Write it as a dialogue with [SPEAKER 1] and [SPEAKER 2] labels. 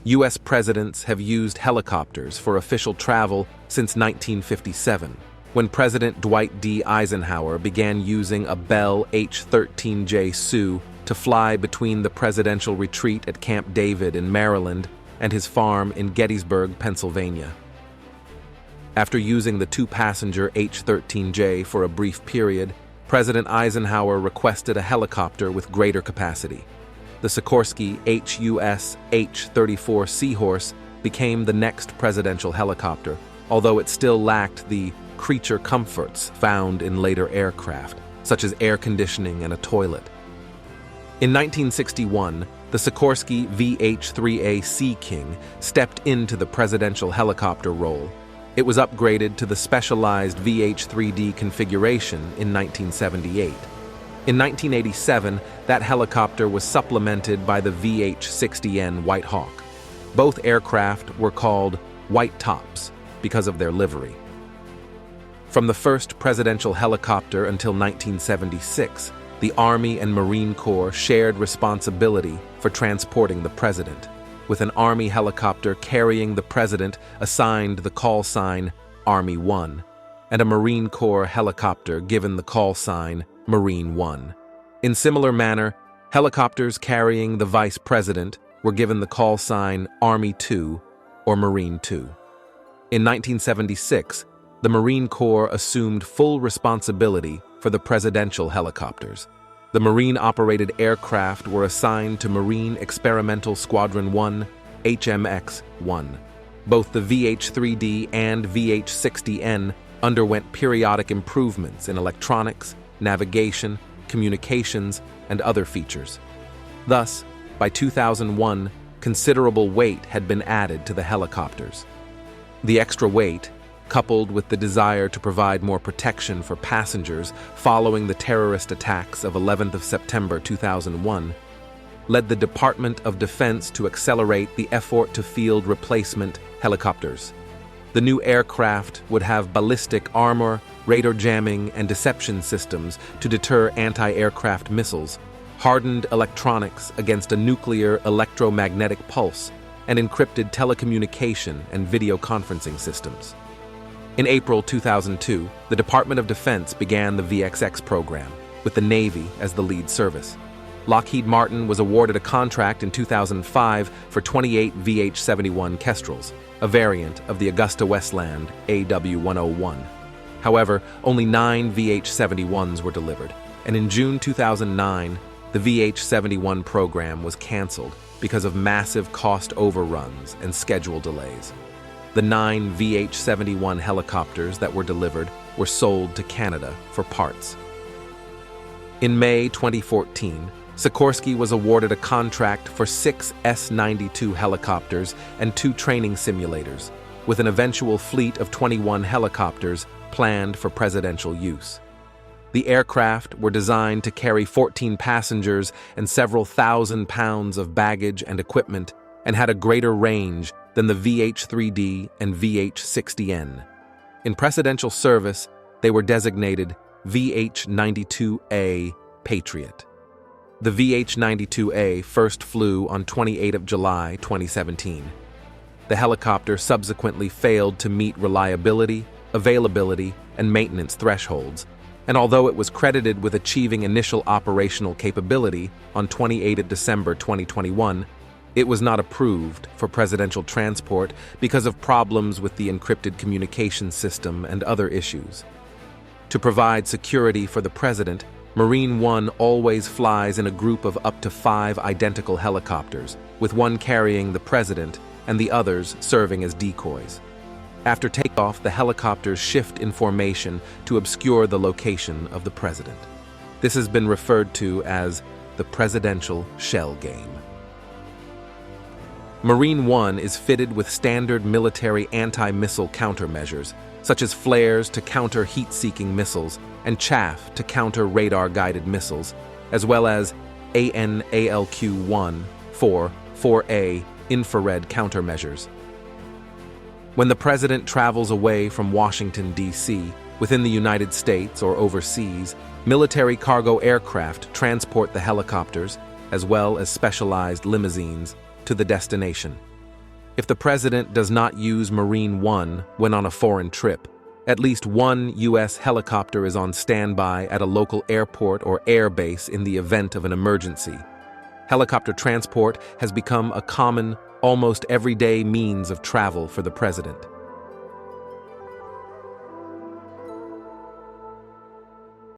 [SPEAKER 1] U.S. presidents have used helicopters for official travel since 1957, when President Dwight D. Eisenhower began using a Bell H-13J Sioux to fly between the presidential retreat at Camp David in Maryland and his farm in Gettysburg, Pennsylvania. After using the two-passenger H-13J for a brief period, President Eisenhower requested a helicopter with greater capacity. The Sikorsky HUS H-34 Seahorse became the next presidential helicopter, although it still lacked the creature comforts found in later aircraft, such as air conditioning and a toilet. In 1961, the Sikorsky VH-3A Sea King stepped into the presidential helicopter role. It was upgraded to the specialized VH-3D configuration in 1978. In 1987, that helicopter was supplemented by the VH-60N White Hawk. Both aircraft were called White Tops because of their livery. From the first presidential helicopter until 1976, the Army and Marine Corps shared responsibility for transporting the president, with an Army helicopter carrying the president assigned the call sign Army 1, and a Marine Corps helicopter given the call sign Marine 1. In similar manner, helicopters carrying the vice president were given the call sign Army 2 or Marine 2. In 1976, the Marine Corps assumed full responsibility for the presidential helicopters. The Marine-operated aircraft were assigned to Marine Experimental Squadron 1, HMX-1. Both the VH-3D and VH-60N underwent periodic improvements in electronics, navigation, communications, and other features. Thus, by 2001, considerable weight had been added to the helicopters. The extra weight, coupled with the desire to provide more protection for passengers following the terrorist attacks of 11th of September 2001, led the Department of Defense to accelerate the effort to field replacement helicopters. The new aircraft would have ballistic armor, radar jamming, and deception systems to deter anti-aircraft missiles, hardened electronics against a nuclear electromagnetic pulse, and encrypted telecommunication and video conferencing systems. In April 2002, the Department of Defense began the VXX program, with the Navy as the lead service. Lockheed Martin was awarded a contract in 2005 for 28 VH-71 Kestrels, a variant of the Augusta-Westland AW-101. However, only 9 VH-71s were delivered, and in June 2009, the VH-71 program was canceled because of massive cost overruns and schedule delays. The 9 VH-71 helicopters that were delivered were sold to Canada for parts. In May 2014, Sikorsky was awarded a contract for 6 S-92 helicopters and 2 training simulators, with an eventual fleet of 21 helicopters planned for presidential use. The aircraft were designed to carry 14 passengers and several thousand pounds of baggage and equipment, and had a greater range than the VH-3D and VH-60N. In presidential service, they were designated VH-92A Patriot. The VH-92A first flew on 28 of July 2017. The helicopter subsequently failed to meet reliability, availability, and maintenance thresholds, and although it was credited with achieving initial operational capability on 28 of December 2021, it was not approved for presidential transport because of problems with the encrypted communication system and other issues. To provide security for the president, Marine One always flies in a group of up to 5 identical helicopters, with one carrying the president and the others serving as decoys. After takeoff, the helicopters shift in formation to obscure the location of the president. This has been referred to as the presidential shell game. Marine One is fitted with standard military anti-missile countermeasures, such as flares to counter heat-seeking missiles and chaff to counter radar-guided missiles, as well as ANALQ-1 for 4A infrared countermeasures. When the president travels away from Washington, D.C., within the United States or overseas, military cargo aircraft transport the helicopters, as well as specialized limousines, to the destination. If the president does not use Marine One when on a foreign trip, at least one U.S. helicopter is on standby at a local airport or air base in the event of an emergency. Helicopter transport has become a common, almost everyday means of travel for the president.